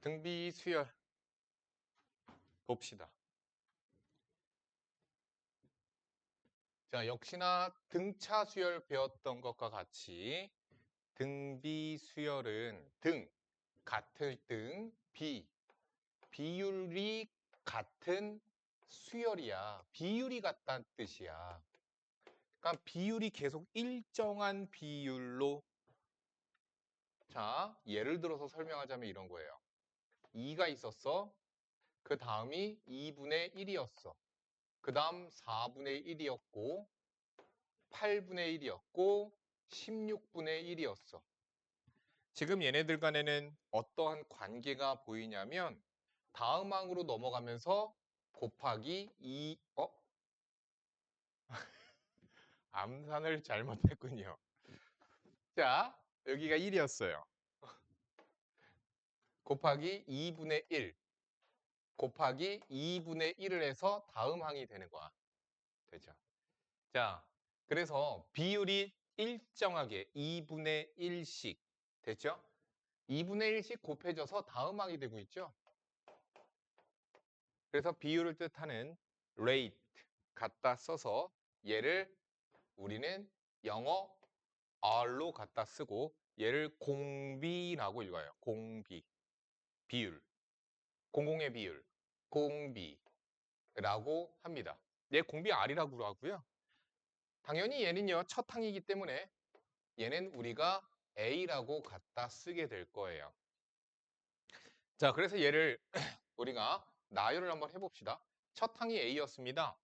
등비 수열 봅시다. 자, 역시나 등차 수열 배웠던 것과 같이 등비 수열은 등, 같을 등, 비율이 같은 수열이야. 비율이 같다는 뜻이야. 그러니까 비율이 계속 일정한 비율로, 자, 예를 들어서 설명하자면 이런 거예요. 2가 있었어. 그 다음이 2분의 1이었어. 그 다음 4분의 1이었고 8분의 1이었고 16분의 1이었어. 지금 얘네들 간에는 어떠한 관계가 보이냐면 다음 항으로 넘어가면서 곱하기 2, 암산을 잘못했군요. 자, 여기가 1이었어요. 곱하기 2분의 1, 곱하기 2분의 1을 해서 다음 항이 되는 거야. 되죠? 자, 그래서 비율이 일정하게 2분의 1씩 됐죠? 2분의 1씩 곱해져서 다음 항이 되고 있죠? 그래서 비율을 뜻하는 rate 갖다 써서 얘를 우리는 영어 R로 갖다 쓰고 얘를 공비라고 읽어요. 공비. 비율. 공공의 비율. 공비라고 합니다. 얘 공비 R이라고 하고요. 당연히 얘는요. 첫 항이기 때문에 얘는 우리가 A라고 갖다 쓰게 될 거예요. 자, 그래서 얘를 우리가 나열을 한번 해봅시다. 첫 항이 A였습니다.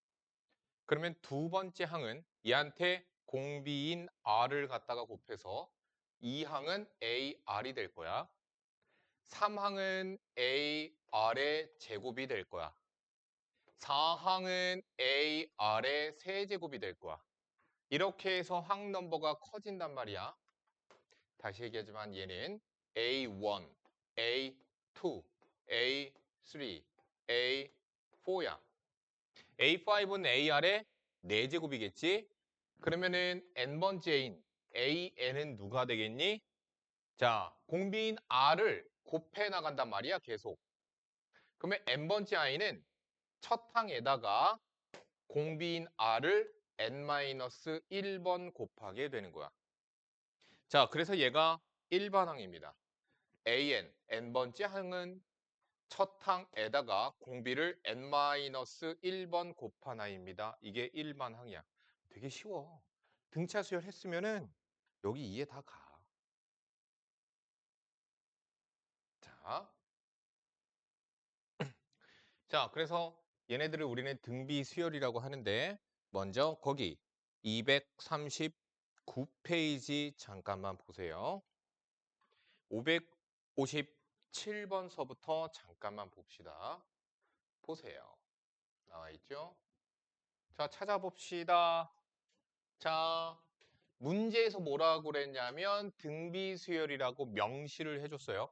그러면 두 번째 항은 얘한테 공비인 R을 갖다가 곱해서 이 항은 AR이 될 거야. 3항은 AR의 제곱이 될 거야. 4항은 AR의 세제곱이 될 거야. 이렇게 해서 항 넘버가 커진단 말이야. 다시 얘기하지만 얘는 A1, A2, A3, A4야. A5는 AR의 4제곱이겠지? 그러면은 n번째인 AN은 누가 되겠니? 자, 공비인 R을 곱해 나간단 말이야, 계속. 그러면 n번째 I는 첫 항에다가 공비인 R을 n-1번 곱하게 되는 거야. 자, 그래서 얘가 일반항입니다. AN, n번째 항은 첫 항에다가 공비를 n-1번 곱한 아이입니다. 이게 일반항이야. 되게 쉬워. 등차 수열 했으면은 여기 이해 다 가. 자, 자, 그래서 얘네들을 우리는 등비 수열이라고 하는데 먼저 거기 239페이지 잠깐만 보세요. 557번서부터 잠깐만 봅시다. 보세요. 나와 있죠? 자, 찾아봅시다. 자, 문제에서 뭐라고 그랬냐면 등비 수열이라고 명시를 해줬어요.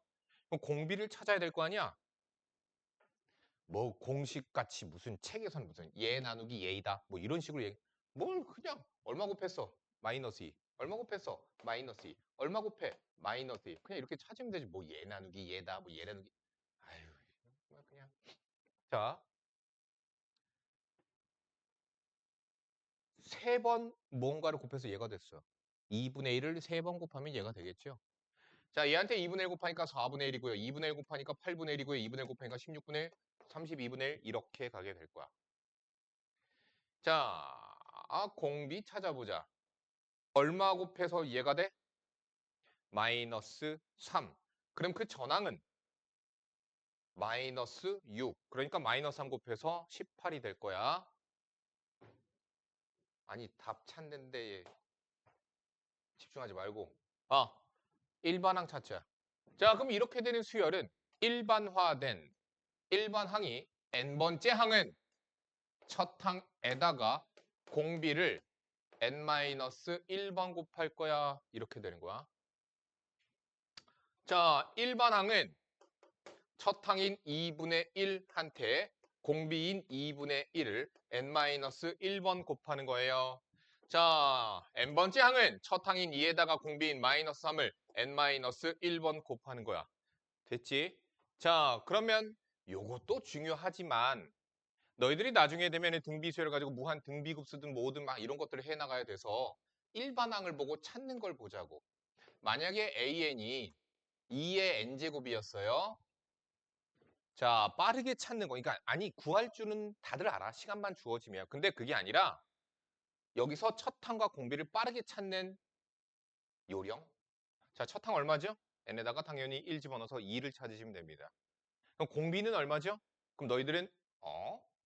그럼 공비를 찾아야 될 거 아니야? 뭐 공식같이 무슨 책에서는 무슨 얘 나누기 얘이다 뭐 이런 식으로 얘기 뭘 그냥 얼마 곱했어 마이너스 2 얼마 곱했어 마이너스 2 얼마 곱해 마이너스 2 그냥 이렇게 찾으면 되지 뭐 얘 나누기 얘다 뭐 얘 나누기 아유 뭐 그냥 자 세 번 뭔가를 곱해서 얘가 됐어 2분의 1을 세 번 곱하면 얘가 되겠죠 자 얘한테 2분의 1 곱하니까 4분의 1이고요 2분의 1 곱하니까 8분의 1이고요 2분의 1 곱하니까 16분의 1 32분의 1 이렇게 가게 될 거야 자 공비 찾아보자 얼마 곱해서 얘가 돼? 마이너스 3. 그럼 그 전항은 마이너스 6. 그러니까 마이너스 3 곱해서 18이 될 거야. 아니 답 찾는데 집중하지 말고. 일반항 찾자. 자 그럼 이렇게 되는 수열은 일반화된 일반항이 n번째 항은 첫 항에다가 공비를 n-1번 곱할 거야. 이렇게 되는 거야. 자 일반항은 첫 항인 2분의 1한테 공비인 2분의 1을 n-1번 곱하는 거예요. 자, n번째 항은 첫 항인 2에다가 공비인 마이너스 3을 n-1번 곱하는 거야. 됐지? 자, 그러면 요것도 중요하지만 너희들이 나중에 되면 등비수열을 가지고 무한 등비급수든 뭐든 막 이런 것들을 해나가야 돼서 일반항을 보고 찾는 걸 보자고. 만약에 AN이 2의 n제곱이었어요. 자, 빠르게 찾는 거. 그러니까 아니 구할 줄은 다들 알아. 시간만 주어지면. 근데 그게 아니라 여기서 첫 항과 공비를 빠르게 찾는 요령. 자, 첫 항 얼마죠? n에다가 당연히 1 집어넣어서 2를 찾으시면 됩니다. 그럼 공비는 얼마죠? 그럼 너희들은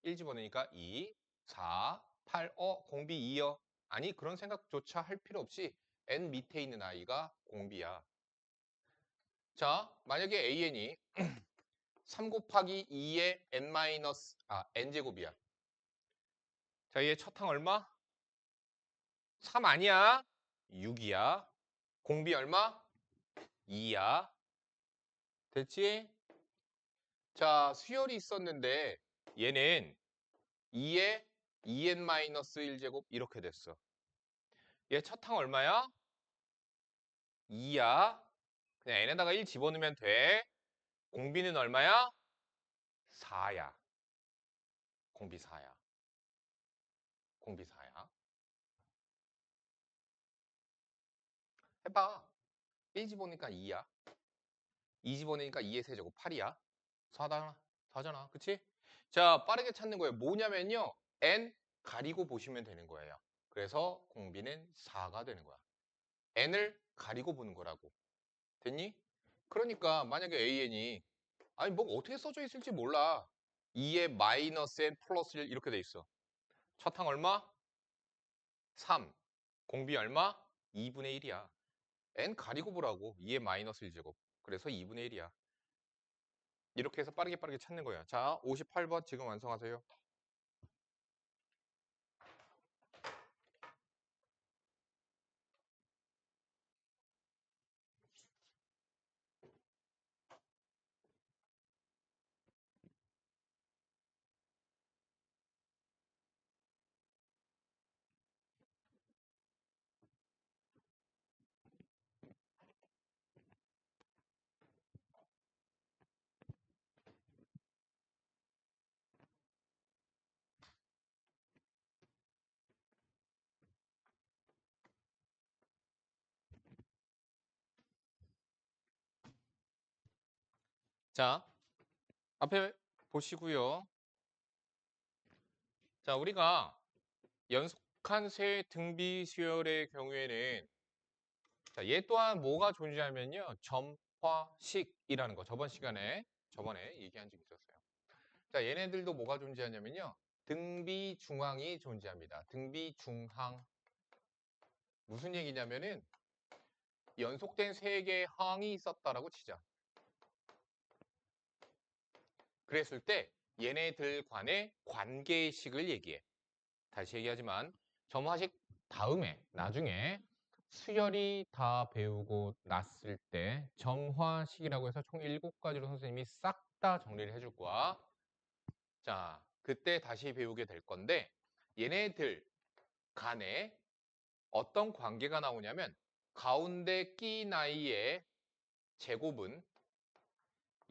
1 집어넣으니까 2, 4, 8, 공비 2요. 아니 그런 생각조차 할 필요 없이 n 밑에 있는 아이가 공비야. 자, 만약에 an이 3 곱하기 2의 n제곱이야. 자, 얘 첫 항 얼마? 3 아니야. 6이야. 공비 얼마? 2야. 됐지? 자, 수열이 있었는데 얘는 2의 2n-1제곱 이렇게 됐어. 얘 첫 항 얼마야? 2야. 그냥 n에다가 1 집어넣으면 돼. 공비는 얼마야? 4야. 공비 4야. 공비 4야. 해봐. 1 집어넣으니까 2야. 2 집어넣으니까 2의 세제곱 8이야. 4잖아. 4잖아. 그치? 자, 빠르게 찾는 거예요. 뭐냐면요. n 가리고 보시면 되는 거예요. 그래서 공비는 4가 되는 거야. n을 가리고 보는 거라고. 됐니? 그러니까 만약에 an이 아니 뭐 어떻게 써져 있을지 몰라. 2의 마이너스 n 플러스 1 이렇게 돼 있어. 첫 항 얼마? 3. 공비 얼마? 2분의 1이야. n 가리고 보라고. 2의 마이너스 1제곱. 그래서 2분의 1이야. 이렇게 해서 빠르게 찾는 거예요. 자, 58번 지금 완성하세요. 자, 앞에 보시고요. 자, 우리가 연속한 세 등비 수열의 경우에는 자, 얘 또한 뭐가 존재하면요. 점화식이라는 거. 저번에 얘기한 적이 있었어요. 자, 얘네들도 뭐가 존재하냐면요. 등비 중항이 존재합니다. 등비 중항. 무슨 얘기냐면은 연속된 세 개의 항이 있었다라고 치자. 그랬을 때 얘네들 간의 관계식을 얘기해. 다시 얘기하지만 점화식 다음에 나중에 수열이 다 배우고 났을 때 점화식이라고 해서 총 7가지로 선생님이 싹 다 정리를 해줄 거야. 자, 그때 다시 배우게 될 건데 얘네들 간에 어떤 관계가 나오냐면 가운데 끼 나이의 제곱은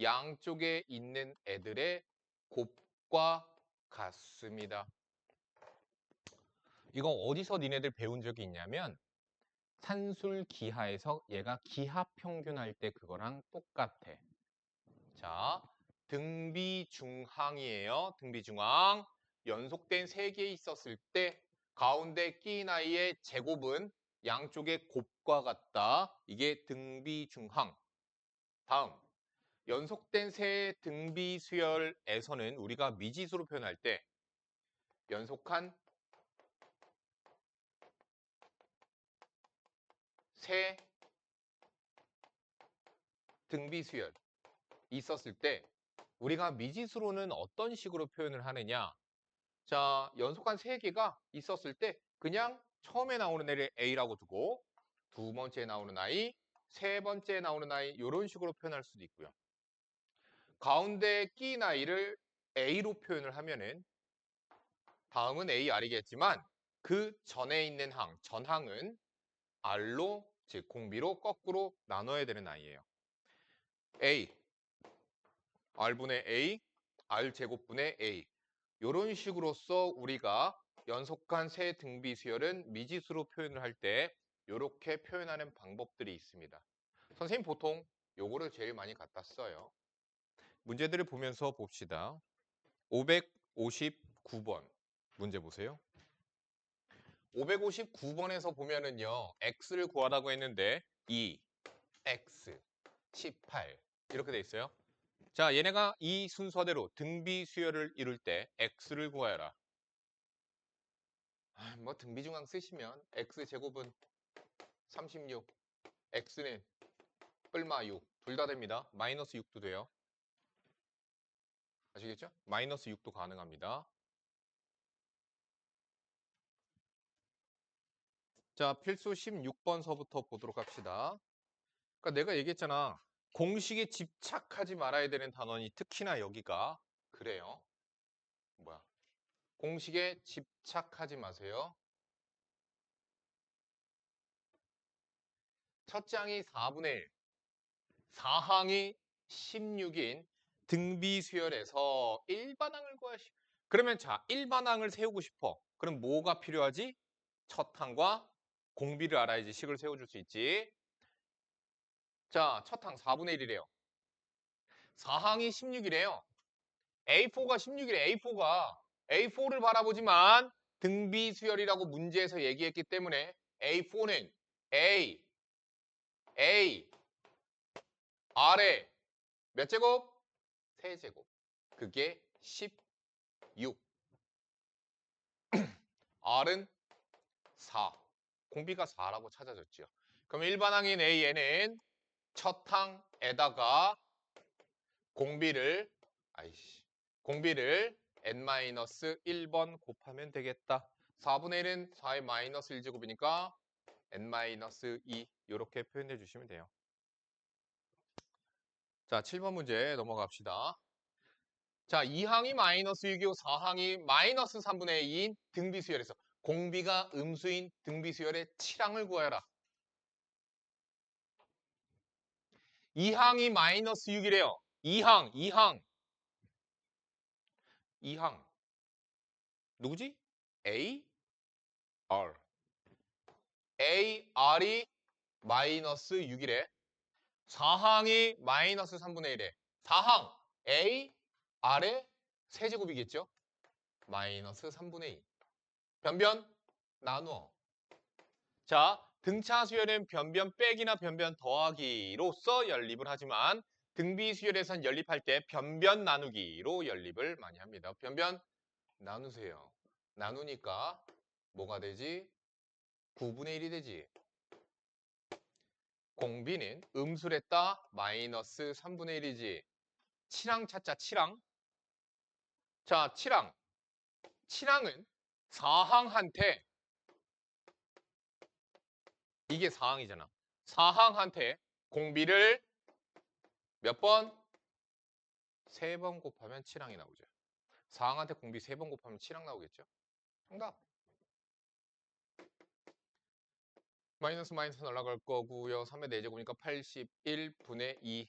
양쪽에 있는 애들의 곱과 같습니다. 이거 어디서 니네들 배운 적이 있냐면 산술 기하에서 얘가 기하 평균할 때 그거랑 똑같아. 자, 등비중항이에요. 등비중항. 연속된 3개 있었을 때 가운데 끼 나이의 제곱은 양쪽의 곱과 같다. 이게 등비중항. 다음, 연속된 세 등비수열에서는 우리가 미지수로 표현할 때 연속한 세 등비수열 있었을 때 우리가 미지수로는 어떤 식으로 표현을 하느냐. 자, 연속한 3개가 있었을 때 그냥 처음에 나오는 애를 A라고 두고 두 번째 나오는 아이, 세 번째 나오는 아이 이런 식으로 표현할 수도 있고요. 가운데 끼인 아이를 A로 표현을 하면은 다음은 A, R이겠지만 그 전에 있는 항, 전항은 R로 즉 공비로 거꾸로 나눠야 되는 아이예요. A, R분의 A, R제곱분의 A. 이런 식으로서 우리가 연속한 세 등비 수열은 미지수로 표현을 할 때 이렇게 표현하는 방법들이 있습니다. 선생님 보통 요거를 제일 많이 갖다 써요. 문제들을 보면서 봅시다. 559번 문제 보세요. 559번에서 보면은요. x를 구하라고 했는데 2, x, 18 이렇게 돼 있어요. 자, 얘네가 이 순서대로 등비 수열을 이룰 때 x를 구하여라. 뭐 등비중앙 쓰시면 x제곱은 36, x는 뿔마 6, 둘 다 됩니다. 마이너스 6도 돼요. 아시겠죠? 마이너스 6도 가능합니다. 자, 필수 16번서부터 보도록 합시다. 그러니까 내가 얘기했잖아. 공식에 집착하지 말아야 되는 단원이 특히나 여기가 그래요. 뭐야? 공식에 집착하지 마세요. 첫 장이 4분의 1, 4항이 16인 등비수열에서 일반항을 구하시. 그러면 자, 일반항을 세우고 싶어. 그럼 뭐가 필요하지? 첫 항과 공비를 알아야지 식을 세워줄 수 있지. 자, 첫 항 4분의 1이래요. 4항이 16이래요. A4가 16이래. A4를 바라보지만 등비수열이라고 문제에서 얘기했기 때문에 A4는 A, R에 몇 제곱? 세제곱. 그게 16. R은 4. 공비가 4라고 찾아졌죠. 그럼 일반항인 A에는 첫 항에다가 공비를 n-1번 곱하면 되겠다. 4분의 1은 4의 마이너스 1제곱이니까 n-2 이렇게 표현해 주시면 돼요. 자, 7번 문제 넘어갑시다. 자, 2항이 마이너스 6이고 4항이 마이너스 3분의 2인 등비수열에서 공비가 음수인 등비수열의 7항을 구하여라. 2항이 마이너스 6이래요. 2항. 누구지? A, R. A, R이 마이너스 6이래. 4항이 마이너스 3분의 1에 4항 A, R의 세제곱이겠죠? 마이너스 3분의 2. 변변 나누어. 자, 등차 수열은 변변 빼기나 변변 더하기로서 연립을 하지만 등비 수열에선 연립할 때 변변 나누기로 연립을 많이 합니다. 변변 나누세요. 나누니까 뭐가 되지? 9분의 1이 되지. 공비는 음수랬다 마이너스 3분의 1이지. 7항 찾자, 7항. 자, 7항. 7항은 4항한테 이게 4항이잖아. 4항한테 공비를 몇 번? 3번 곱하면 7항이 나오죠. 4항한테 공비 3번 곱하면 7항 나오겠죠? 정답. 마이너스 날아갈 거고요. 3의 4제곱이니까 81분의 2.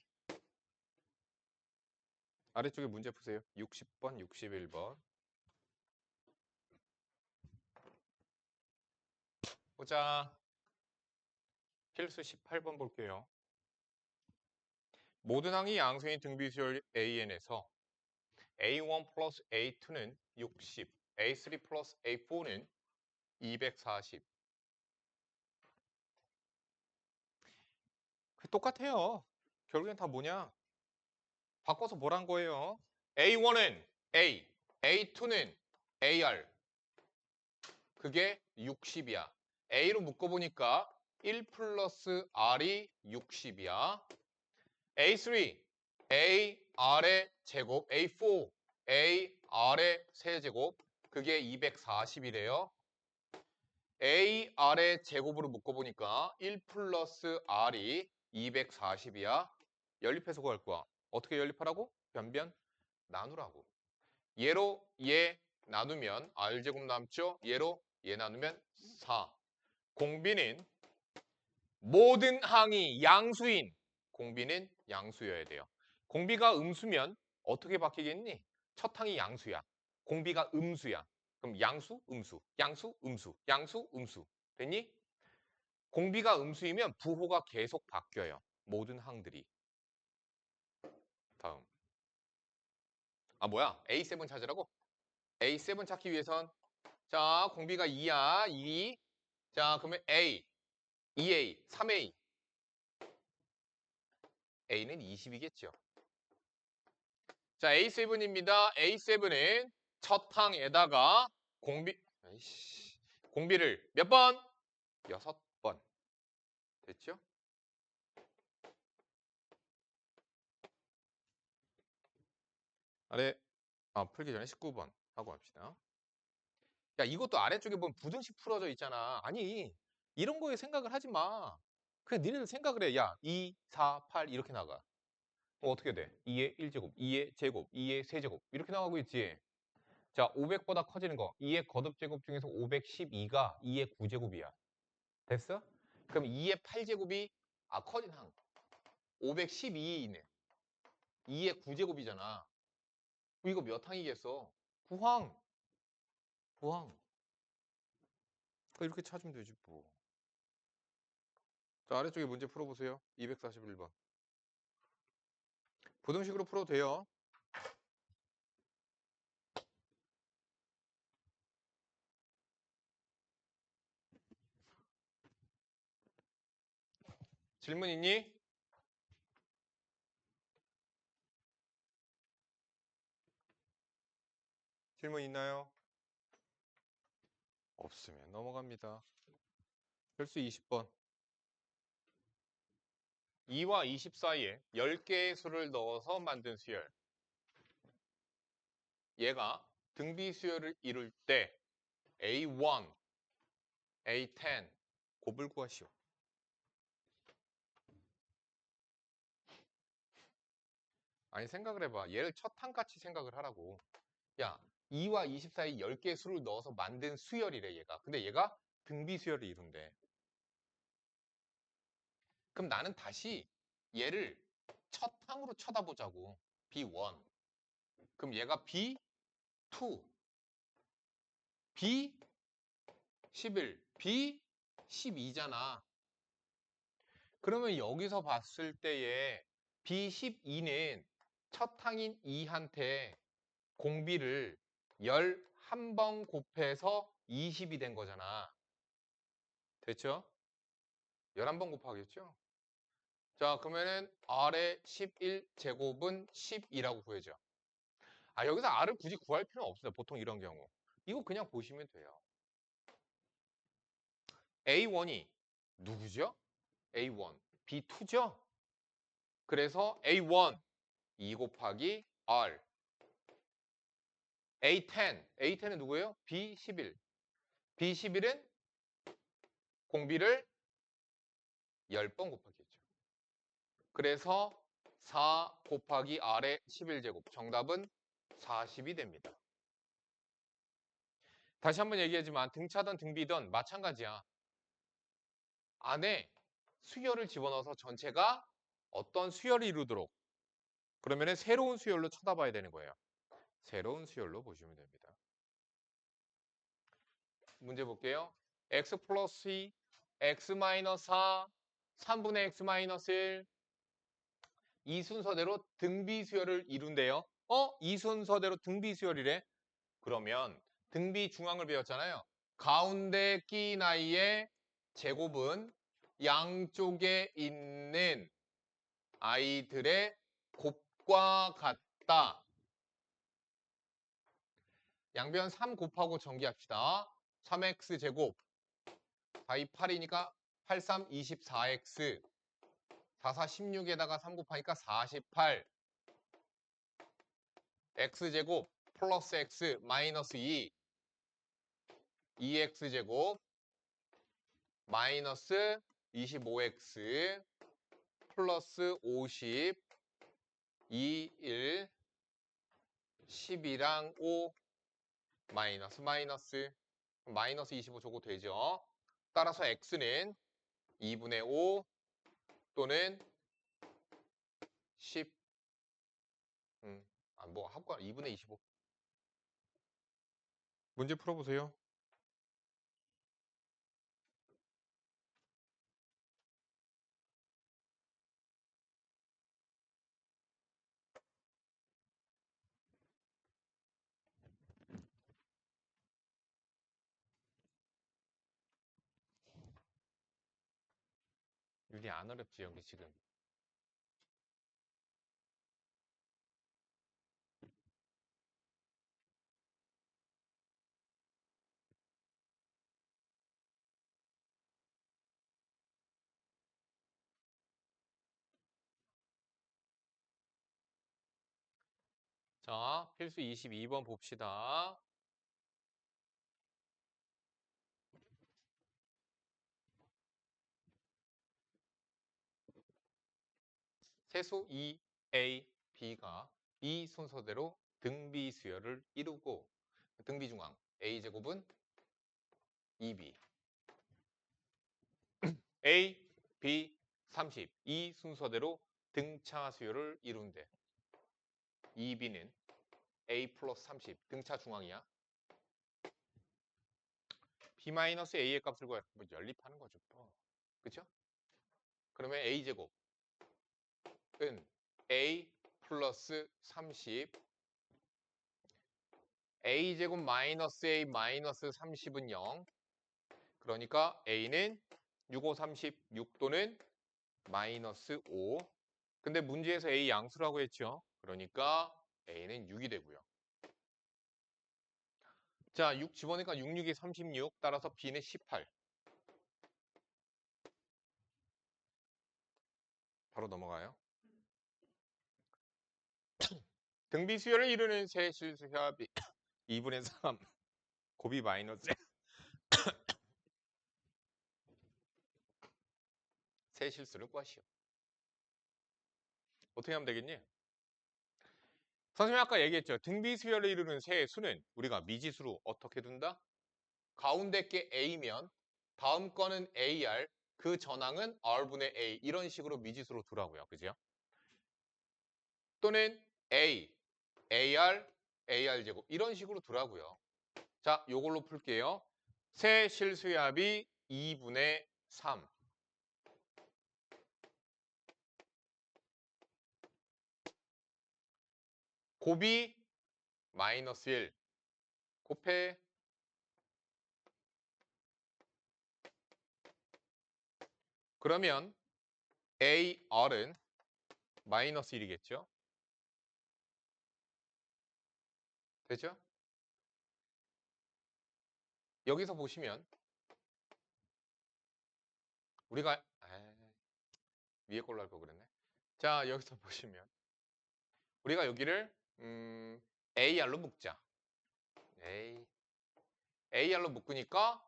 아래쪽에 문제 푸세요. 60번, 61번. 보자. 필수 18번 볼게요. 모든 항이 양수인 등비수열 AN에서 A1 플러스 A2는 60, A3 플러스 A4는 240. 똑같아요. 결국엔 다 뭐냐? 바꿔서 뭐란 거예요? A1은 A, A2는 AR. 그게 60이야. A로 묶어보니까 1 플러스 R이 60이야. A3, AR의 제곱, A4, AR의 세제곱, 그게 240이래요. AR의 제곱으로 묶어보니까 1 플러스 R이 240이야. 연립해서 구할 거야. 어떻게 연립하라고? 변변 나누라고. 얘로 얘 나누면 R제곱 남죠? 얘로 얘 나누면 4. 공비는 모든 항이 양수인 공비는 양수여야 돼요. 공비가 음수면 어떻게 바뀌겠니? 첫 항이 양수야. 공비가 음수야. 그럼 양수, 음수, 양수, 음수, 양수, 음수. 됐니? 공비가 음수이면 부호가 계속 바뀌어요. 모든 항들이. 다음. 아, 뭐야? A7 찾으라고? A7 찾기 위해선 자, 공비가 2야. 2. 자, 그러면 A, 2A, 3A. A는 20이겠죠. 자, A7입니다. A7은 첫 항에다가 공비를 몇 번? 6번. 됐죠? 아래 풀기 전에 19번 하고 합시다. 야, 이것도 아래쪽에 보면 부등식 풀어져 있잖아. 아니, 이런 거에 생각을 하지 마. 그냥 니네들 생각을 해. 야, 2, 4, 8 이렇게 나가. 어떻게 돼? 2의 1제곱, 2의 제곱, 2의 세제곱 이렇게 나가고 있지. 자, 500보다 커지는 거. 2의 거듭제곱 중에서 512가 2의 9제곱이야. 됐어? 그럼 2의 8제곱이 커진 항. 512는 2의 9제곱이잖아. 이거 몇 항이겠어? 9항. 9항. 이렇게 찾으면 되지 뭐. 자, 아래쪽에 문제 풀어보세요. 241번. 부등식으로 풀어도 돼요. 질문 있니? 질문 있나요? 없으면 넘어갑니다. 별수 20번. 2와 20 사이에 10개의 수를 넣어서 만든 수열. 얘가 등비 수열을 이룰 때 A1, A10 곱을 구하시오. 아니 생각을 해봐. 얘를 첫 항같이 생각을 하라고. 야, 2와 20 사이 10개의 수를 넣어서 만든 수열이래 얘가. 근데 얘가 등비 수열을 이룬대. 그럼 나는 다시 얘를 첫 항으로 쳐다보자고. B1. 그럼 얘가 B2, B11, B12잖아. 그러면 여기서 봤을 때에 B12는 첫 항인 2한테 공비를 11번 곱해서 20이 된 거잖아. 됐죠? 11번 곱하겠죠? 자, 그러면은 R의 11제곱은 10이라고 구해져. 여기서 R을 굳이 구할 필요는 없어요. 보통 이런 경우. 이거 그냥 보시면 돼요. A1이 누구죠? A1, B2죠? 그래서 A1, 2 곱하기 R. A10은 누구예요? B11. B11은 공비를 10번 곱하기했죠. 그래서 4 곱하기 R의 11제곱. 정답은 40이 됩니다. 다시 한번 얘기하지만 등차든 등비든 마찬가지야. 안에 수열을 집어넣어서 전체가 어떤 수열을 이루도록 그러면 새로운 수열로 쳐다봐야 되는 거예요. 새로운 수열로 보시면 됩니다. 문제 볼게요. x 플러스 2, x 마이너스 4, 3분의 x 마이너스 1. 이 순서대로 등비 수열을 이룬대요. 이 순서대로 등비 수열이래. 그러면 등비 중앙을 배웠잖아요. 가운데 끼 나이의 제곱은 양쪽에 있는 아이들의 곱과 같다. 양변 3 곱하고 전기합시다. 3x 제곱 4, 2, 8이니까 8, 3, 24x 4, 4, 16에다가 3 곱하니까 48 x제곱 플러스 x 마이너스 2 2x제곱 마이너스 25x 플러스 50 2, 1 12랑 5 마이너스 마이너스 25 저거 되죠. 따라서 x는 2분의 5 또는 10 뭐 합과 2분의 25. 문제 풀어보세요. 유리 안 어렵지 여기 지금. 자, 필수 22번 봅시다. 세수 E, A, B가 이 순서대로 등비 수열을 이루고 등비 중앙 A제곱은 2B A, B, 30 이 순서대로 등차 수열을 이룬대. 2B는 A 플러스 30 등차 중앙이야. B-A의 값을 구해. 뭐 연립하는 거죠. 그쵸? 그러면 A제곱은 A 플러스 30 A제곱 마이너스 A 마이너스 30은 0. 그러니까 A는 6, 5, 30, 6도는 마이너스 5. 근데 문제에서 A 양수라고 했죠. 그러니까 A는 6이 되고요. 자, 6 집어넣으니까 6, 6이 36. 따라서 B는 18. 바로 넘어가요. 등비 수열을 이루는 세 실수협이 2분의 3 곱이 마이너스 세 실수를 구하시오. 어떻게 하면 되겠니? 선생님이 아까 얘기했죠. 등비 수열을 이루는 세 수는 우리가 미지수로 어떻게 둔다? 가운데 게 A면 다음 거는 AR, 그 전항은 R분의 A 이런 식으로 미지수로 두라고요. 그죠? 또는 A, AR, AR제곱 이런 식으로 두라고요. 자, 요걸로 풀게요. 세 실수합이 2분의 3. 곱이 마이너스 1. 곱해 그러면 AR은 마이너스 1이겠죠? 되죠? 여기서 보시면 우리가 위에 걸로 할 거 그랬네. 자, 여기서 보시면 우리가 여기를 AR로 묶자. AR로 묶으니까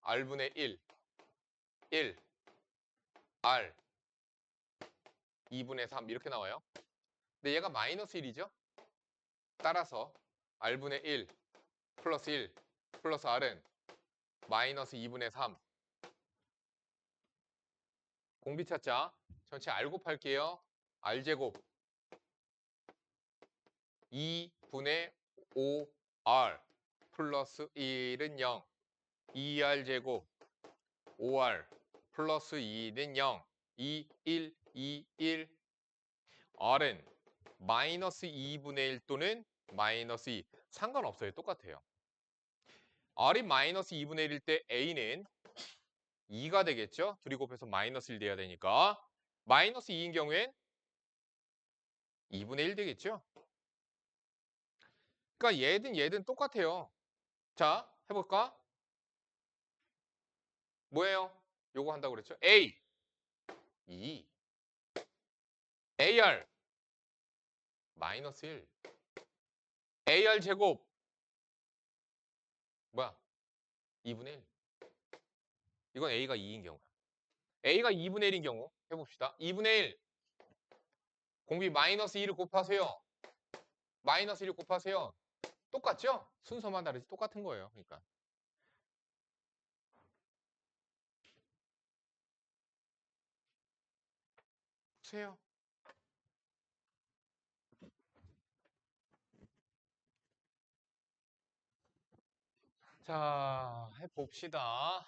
R분의 1, 1, R, 2분의 3 이렇게 나와요. 근데 얘가 마이너스 1이죠? 따라서 R분의 1 플러스 1 플러스 R은 마이너스 2분의 3. 공비 찾자. 전체 R 곱할게요. R제곱 2분의 5R 플러스 1은 0. 2R제곱 5R 플러스 2는 0. 2, 1, 2, 1. R은 마이너스 2분의 1 또는 마이너스 2. 상관없어요. 똑같아요. R이 마이너스 2분의 1일 때 A는 2가 되겠죠? 둘이 곱해서 마이너스 1 돼야 되니까. 마이너스 2인 경우엔 2분의 1 되겠죠? 그러니까 얘든 똑같아요. 자, 해볼까? 뭐예요? 요거 한다고 그랬죠? A, 2, AR, 마이너스 1, AR 제곱, 뭐야? 2분의 1. 이건 A가 2인 경우야. A가 2분의 1인 경우 해봅시다. 2분의 1, 공비 마이너스 2를 곱하세요. 마이너스 1을 곱하세요. 똑같죠? 순서만 다르지 똑같은 거예요. 그러니까. 보세요. 자, 해봅시다.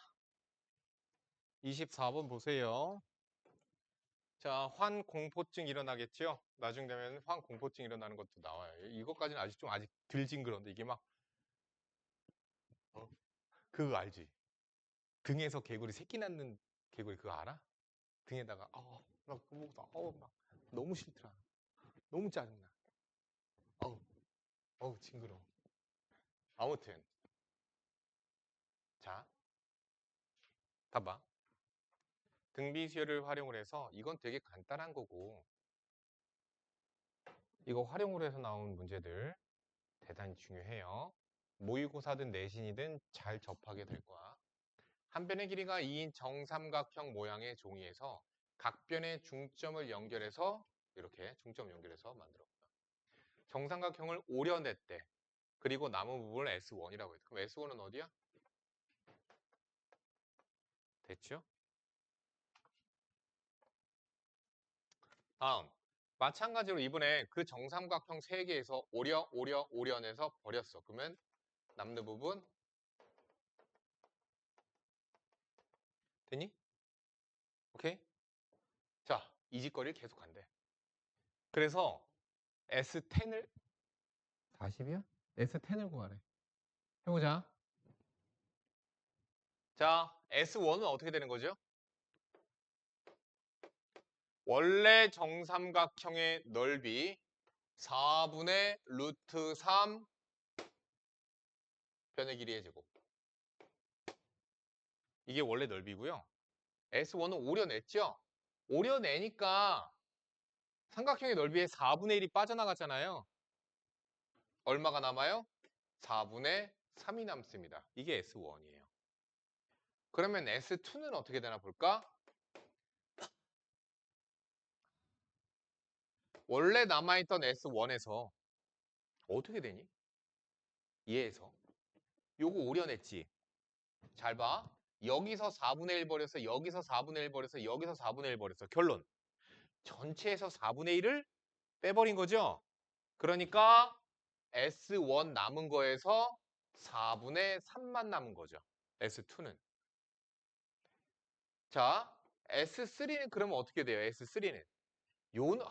24번 보세요. 자, 환공포증 일어나겠죠? 나중 되면 환공포증 일어나는 것도 나와요. 이것까지는 아직 덜 징그러운데 이게 막 그거 알지? 등에서 개구리 새끼 낳는 개구리 그거 알아? 등에다가 막 그거 막 너무 싫더라. 너무 짜증나. 징그러워. 아무튼 자, 봐봐. 등비수열을 활용을 해서 이건 되게 간단한 거고 이거 활용을 해서 나온 문제들 대단히 중요해요. 모의고사든 내신이든 잘 접하게 될 거야. 한 변의 길이가 2인 정삼각형 모양의 종이에서 각 변의 중점을 연결해서 이렇게 중점 연결해서 만들었고요. 정삼각형을 오려냈대. 그리고 남은 부분을 S1이라고 했대. 그럼 S1은 어디야? 됐죠? 다음. 마찬가지로 이번에 그 정삼각형 3개에서 오려내서 버렸어. 그러면 남는 부분 되니? 오케이? 자, 이 짓거리를 계속 한대. 그래서 S10을 40이야? S10을 구하래. 해보자. 자, S1은 어떻게 되는 거죠? 원래 정삼각형의 넓이 4분의 루트 3 변의 길이의 제곱. 이게 원래 넓이고요. S1은 오려냈죠? 오려내니까 삼각형의 넓이의 4분의 1이 빠져나갔잖아요. 얼마가 남아요? 4분의 3이 남습니다. 이게 S1이에요. 그러면 S2는 어떻게 되나 볼까? 원래 남아있던 S1에서 어떻게 되니? 얘에서 요거 오려냈지. 잘 봐. 여기서 4분의 1 버려서 여기서 4분의 1 버려서 여기서 4분의 1 버렸어. 결론. 전체에서 4분의 1을 빼버린 거죠. 그러니까 S1 남은 거에서 4분의 3만 남은 거죠. S2는. 자, S3는 그러면 어떻게 돼요? S3는. 요는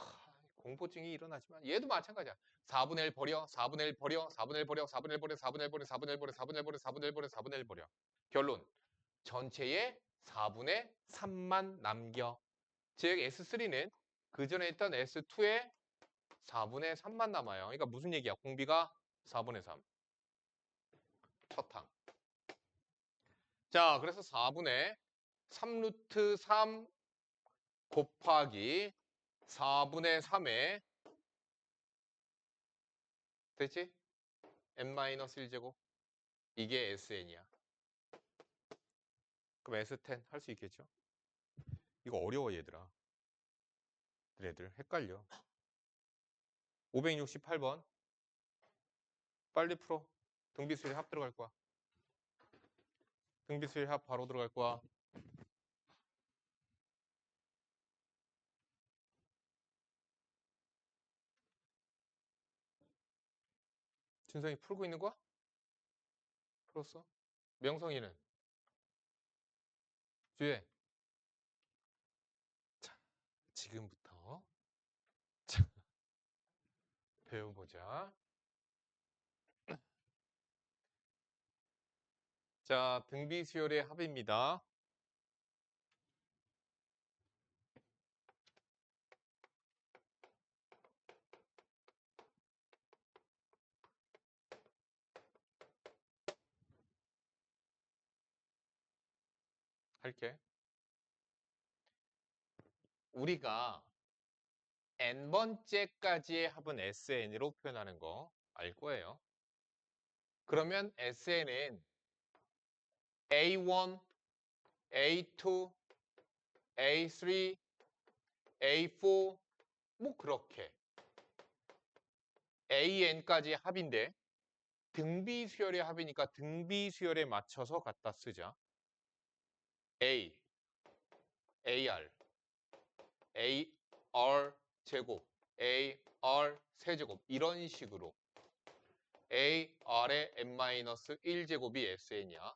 공포증이 일어나지만 얘도 마찬가지야. 4분의 1 버려, 4분의 1 버려, 4분의 1 버려, 4분의 1 버려, 4분의 1 버려, 4분의 1 버려, 4분의 1 버려, 4분의 1 버려, 4분의 1 버려. 결론. 전체의 4분의 3만 남겨. 즉 S3는 그 전에 있던 S2의 4분의 3만 남아요. 그러니까 무슨 얘기야? 공비가 4분의 3. 첫항. 자, 그래서 4분의 3루트 3 곱하기 4분의 3에 됐지? n-1제곱. 이게 SN이야. 그럼 S10 할 수 있겠죠? 이거 어려워 얘들아. 얘들 헷갈려. 568번. 빨리 풀어. 등비수열 합 들어갈 거야. 등비수열 합 바로 들어갈 거야. 준성이 풀고 있는 거야? 풀었어? 명성이는? 주혜. 자, 지금부터 자, 배워보자. 자, 등비수열의 합입니다. 할게. 우리가 n번째까지의 합은 SN으로 표현하는 거 알 거예요. 그러면 SN은 A1, A2, A3, A4 뭐 그렇게 AN까지의 합인데 등비수열의 합이니까 등비수열에 맞춰서 갖다 쓰자. A, AR, AR 제곱, AR 세제곱 이런 식으로 A R의 n-1제곱이 Sn이야.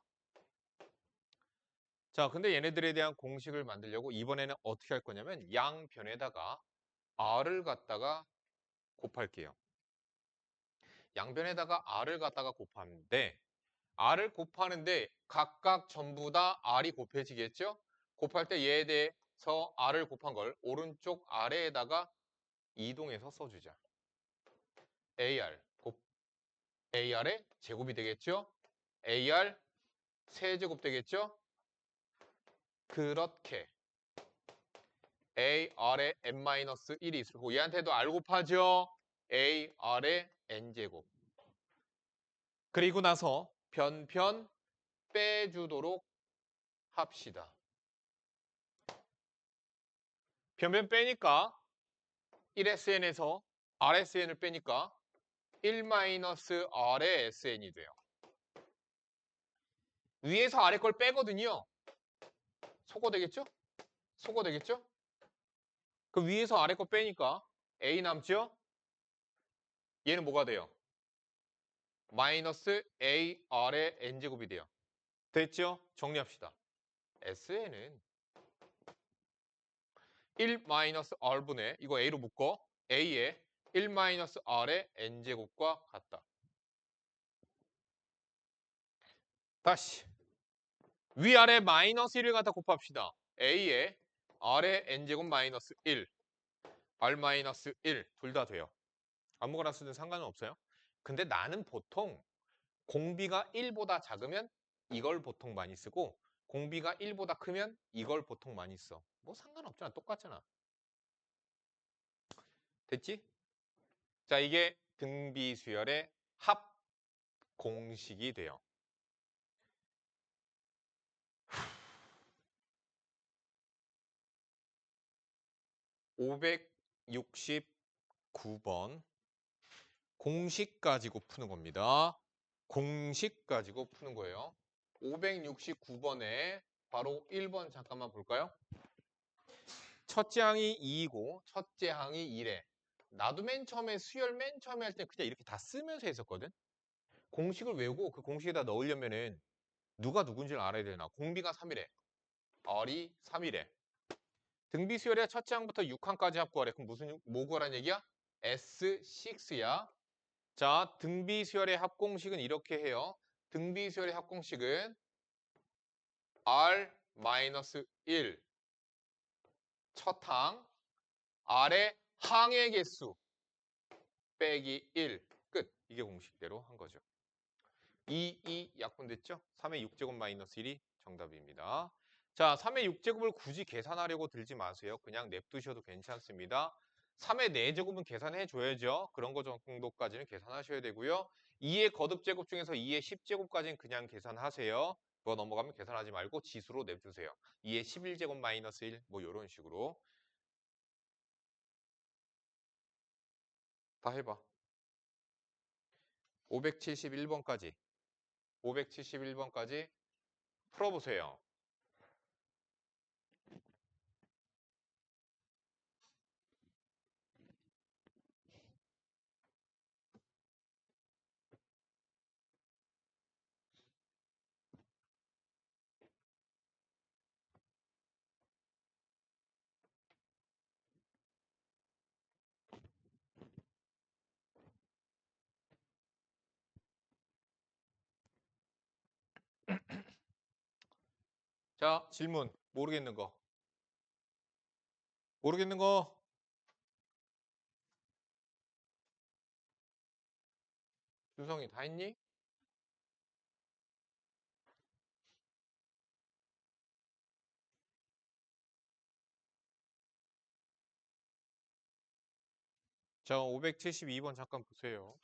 자, 근데 얘네들에 대한 공식을 만들려고 이번에는 어떻게 할 거냐면 양변에다가 R을 갖다가 곱할게요. 양변에다가 R을 갖다가 곱하는데 R을 곱하는데 각각 전부 다 R이 곱해지겠죠? 곱할 때 얘에 대해서 R을 곱한 걸 오른쪽 아래에다가 이동해서 써주자. AR 곱 AR의 제곱이 되겠죠? AR 세제곱 되겠죠? 그렇게 AR의 n-1이 있을 거고 얘한테도 R 곱하죠? AR의 n제곱. 그리고 나서 변변 빼주도록 합시다. 변변 빼니까 1SN에서 RSN을 빼니까 1-R의 SN이 돼요. 위에서 아래 걸 빼거든요. 소거 되겠죠? 소거 되겠죠? 그 위에서 아래 거 빼니까 A 남죠? 얘는 뭐가 돼요? 마이너스 AR의 N제곱이 돼요. 됐죠? 정리합시다. SN은 1-R분의 이거 A로 묶어 A의 1-R의 N제곱과 같다. 다시 위아래 마이너스 1을 갖다 곱합시다. A의 R의 N제곱 마이너스 1 R 마이너스 1 둘 다 돼요. 아무거나 쓰든 상관은 없어요. 근데 나는 보통 공비가 1보다 작으면 이걸 보통 많이 쓰고 공비가 1보다 크면 이걸 보통 많이 써. 뭐 상관없잖아. 똑같잖아. 됐지? 자, 이게 등비수열의 합 공식이 돼요. 569번 공식 가지고 푸는 겁니다. 공식 가지고 푸는 거예요. 569번에 바로 1번 잠깐만 볼까요? 첫째 항이 2이고 첫째 항이 1에 나도 맨 처음에 수열 맨 처음에 할 때 그냥 이렇게 다 쓰면서 했었거든. 공식을 외우고 그 공식에다 넣으려면은 누가 누군지를 알아야 되나. 공비가 3이래. R이 3이래. 등비 수열의 첫째 항부터 6항까지 합구하래. 그럼 뭐 구하라는 얘기야? S6야. 자, 등비 수열의 합공식은 이렇게 해요. 등비 수열의 합공식은 R-1 첫 항 R의 항의 개수 빼기 1 끝. 이게 공식대로 한 거죠. 2 약분됐죠? 3의 6제곱 마이너스 1이 정답입니다. 자, 3의 6제곱을 굳이 계산하려고 들지 마세요. 그냥 냅두셔도 괜찮습니다. 3의 4제곱은 계산해 줘야죠. 그런 거 정도까지는 계산하셔야 되고요. 2의 거듭제곱 중에서 2의 10제곱까지는 그냥 계산하세요. 그거 넘어가면 계산하지 말고 지수로 냅두세요. 2의 11제곱 마이너스 1 뭐 이런 식으로. 다 해봐. 571번까지. 571번까지 풀어보세요. 자, 질문. 모르겠는 거. 모르겠는 거. 준성이 다 했니? 자, 572번 잠깐 보세요.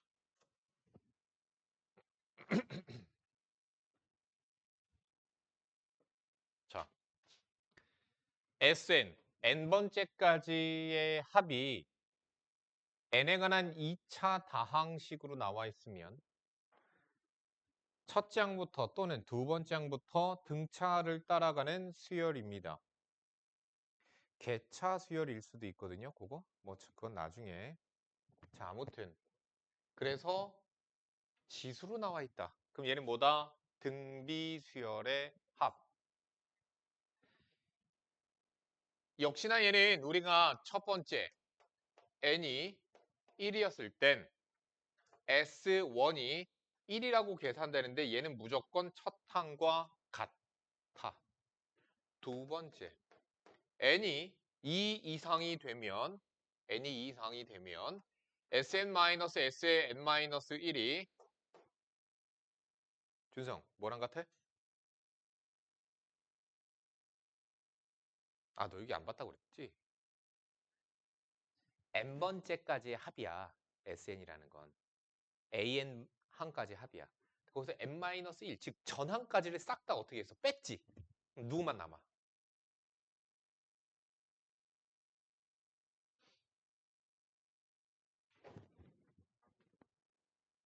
자, Sn, n번째까지의 합이 n에 관한 2차 다항식으로 나와 있으면 첫째 항부터 또는 두 번째 항부터 등차를 따라가는 수열입니다. 개차 수열일 수도 있거든요. 그거? 뭐 그건 나중에. 자, 아무튼 그래서 지수로 나와 있다. 그럼 얘는 뭐다? 등비수열의 합. 역시나 얘는 우리가 첫 번째 n이 1이었을 땐 S1이 1이라고 계산되는데 얘는 무조건 첫 항과 같아. 두 번째, n이 2 이상이 되면 Sn-S의 n-1이 준성, 뭐랑 같아? 아, 너 여기 안 봤다고 그랬지? n번째까지의 합이야. Sn이라는 건. an 항까지 합이야. 거기서 n-1, 즉 전항까지를 싹 다 어떻게 해서 뺐지? 그럼 누구만 남아?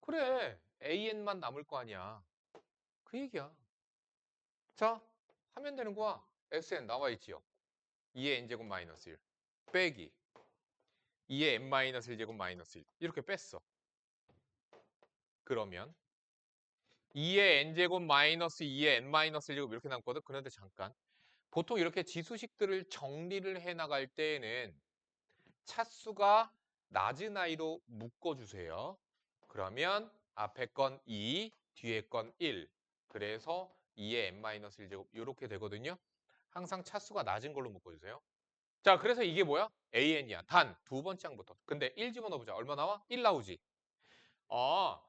그래, an만 남을 거 아니야. 그 얘기야. 자, 하면 되는 거야. Sn 나와 있지요. 2의 n제곱 마이너스 1 빼기 2의 n 마이너스 1제곱 마이너스 1 이렇게 뺐어. 그러면 2의 n제곱 마이너스 2의 n 마이너스 1제곱 이렇게 남거든. 그런데 잠깐. 보통 이렇게 지수식들을 정리를 해 나갈 때에는 차수가 낮은 아이로 묶어주세요. 그러면 앞에 건 2, 뒤에 건 1. 그래서 2의 n-1제곱 이렇게 되거든요. 항상 차수가 낮은 걸로 묶어주세요. 자, 그래서 이게 뭐야? an이야. 단 두 번째 항부터. 근데 1 집어넣어보자. 얼마 나와? 1 나오지. 아,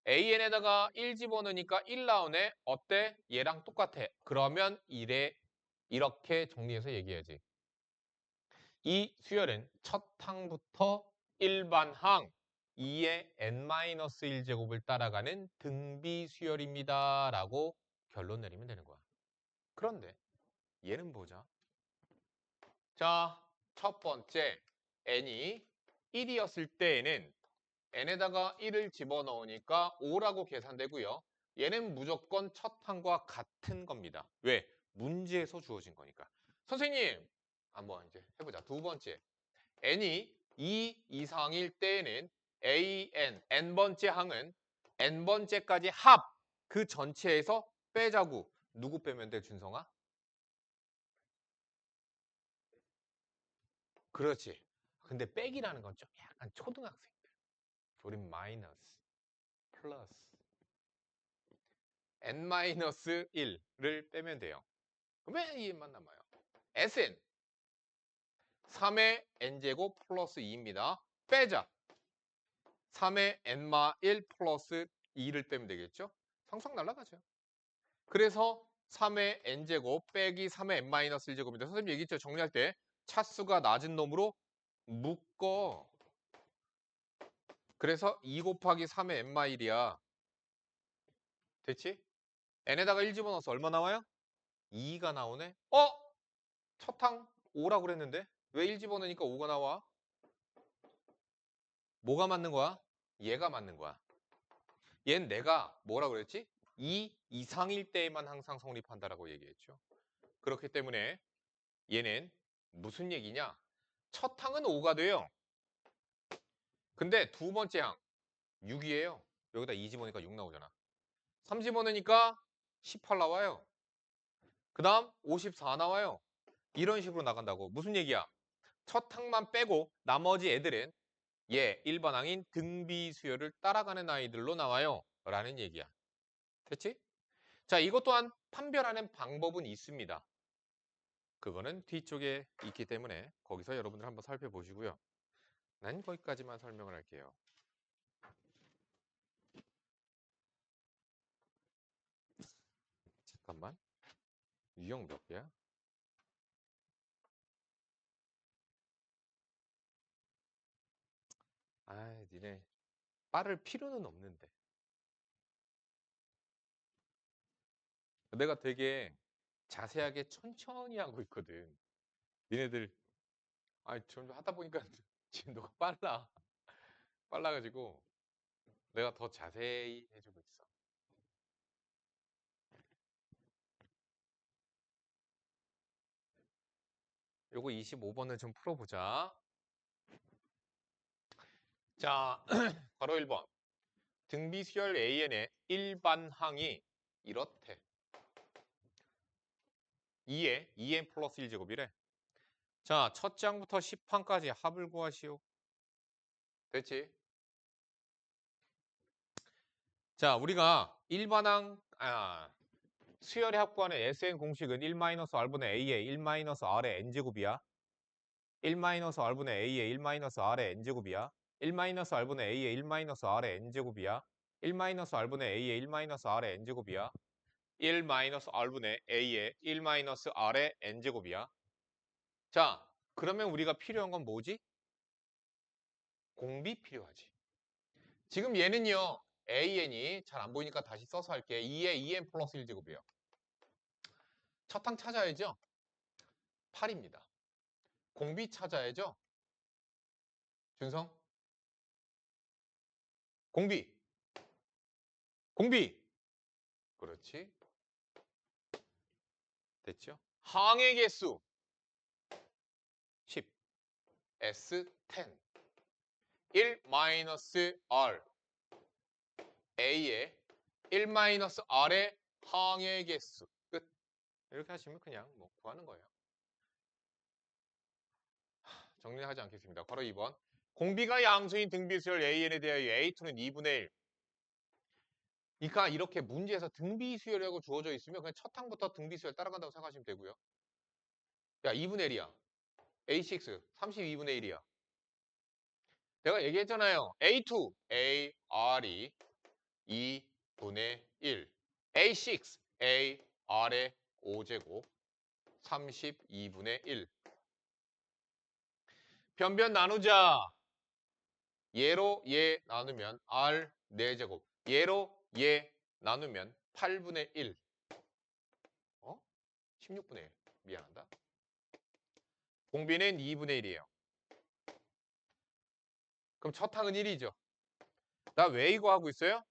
an에다가 1 집어넣으니까 1 나오네. 어때? 얘랑 똑같아. 그러면 1에 이렇게 정리해서 얘기해야지. 이 수열은 첫 항부터 일반항 2의 n-1제곱을 따라가는 등비 수열입니다. 라고 결론 내리면 되는 거야. 그런데 얘는 보자. 자, 첫 번째 n이 1이었을 때에는 n에다가 1을 집어넣으니까 5라고 계산되고요. 얘는 무조건 첫 항과 같은 겁니다. 왜? 문제에서 주어진 거니까. 선생님, 한번 이제 해보자. 두 번째. n이 2 이상일 때에는 n번째 항은 n번째까지 합 그 전체에서 빼자고. 누구 빼면 돼, 준성아? 그렇지. 근데 빼기라는 건 좀 약간 초등학생들. 우린 마이너스, 플러스, n-1를 빼면 돼요. 그러면 2만 남아요. Sn 3의 n제곱 플러스 2입니다. 빼자. 3의 n-1 플러스 2를 빼면 되겠죠? 상상 날라가죠. 그래서 3의 n제곱 빼기 3의 n-1제곱인데 선생님 얘기했죠. 정리할 때 차수가 낮은 놈으로 묶어. 그래서 2 곱하기 3의 n-1이야. 됐지? n에다가 1 집어넣어서 얼마 나와요? 2가 나오네? 첫 항 5라고 그랬는데 왜 1 집어넣으니까 5가 나와? 뭐가 맞는 거야? 얘가 맞는 거야. 얘는 내가 뭐라 그랬지? 2 이상일 때에만 항상 성립한다라고 얘기했죠. 그렇기 때문에 얘는 무슨 얘기냐? 첫 항은 5가 돼요. 근데 두 번째 항 6이에요. 여기다 2 집어넣으니까 6 나오잖아. 3 집어넣으니까 18 나와요. 그 다음 54 나와요. 이런 식으로 나간다고. 무슨 얘기야? 첫 항만 빼고 나머지 애들은 얘 1번 항인 등비 수열을 따라가는 아이들로 나와요. 라는 얘기야. 됐지? 자, 이것 또한 판별하는 방법은 있습니다. 그거는 뒤쪽에 있기 때문에 거기서 여러분들 한번 살펴보시고요. 난 거기까지만 설명을 할게요. 잠깐만. 유형 몇 개야? 아, 니네 빠를 필요는 없는데. 내가 되게 자세하게 천천히 하고 있거든. 니네들 좀 하다 보니까 지금 너가 빨라. 빨라가지고 내가 더 자세히 해주고 있어. 요거 25번을 좀 풀어보자. 자, 바로 1번. 등비수열 AN의 일반항이 이렇대. 2에 2n 플러스 1제곱이래. 자, 첫 장부터 10항까지 합을 구하시오. 됐지? 자, 우리가 일반항, 수열의 합구하는 SN 공식은 1-R분의 A의 1-R의 N제곱이야. 1-R분의 A의 1-R의 N제곱이야. 1-R분의 A의 1-R의 N제곱이야. 1-R분의 A의 1-R의 N제곱이야. 1-R분의 A의 1-R의 N제곱이야. 자, 그러면 우리가 필요한 건 뭐지? 공비 필요하지. 지금 얘는요. AN이 잘 안 보이니까 다시 써서 할게. 2에 2n 플러스 1제곱이에요. 첫 항 찾아야죠. 8입니다. 공비 찾아야죠. 준성? 공비. 공비. 그렇지. 됐죠? 항의 개수 10. S10. 1-R. A의 1-R의 항의 개수. 끝. 이렇게 하시면 그냥 뭐 구하는 거예요. 정리하지 않겠습니다. 바로 2번. 공비가 양수인 등비수열 AN에 대하여 A2는 2분의 1. 그러니까 이렇게 문제에서 등비수열이라고 주어져 있으면 그냥 첫 항부터 등비수열 따라간다고 생각하시면 되고요. 야, 2분의 1이야. A6, 32분의 1이야. 내가 얘기했잖아요. A2, AR이 2분의 1. A6, AR의 5제곱, 32분의 1. 변변 나누자. 얘로 얘 나누면 R 4제곱. 얘로 얘 나누면 8분의 1. 16분의 1. 미안하다. 공비는 2분의 1이에요. 그럼 첫 항은 1이죠. 나 왜 이거 하고 있어요?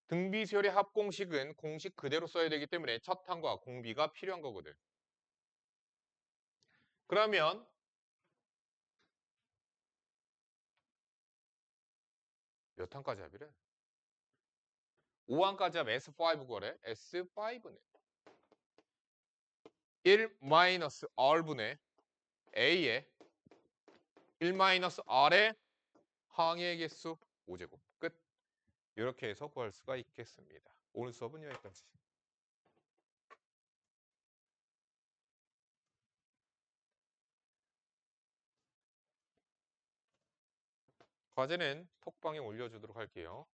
등비수열의 합공식은 공식 그대로 써야 되기 때문에 첫 항과 공비가 필요한 거거든. 그러면 몇 항까지 합이래? 5항까지 합 S5 거래. S5는 1-R분의 A의 1-R의 항의 개수 5제곱. 끝. 이렇게 해서 구할 수가 있겠습니다. 오늘 수업은 여기까지. 과제는 톡방에 올려주도록 할게요.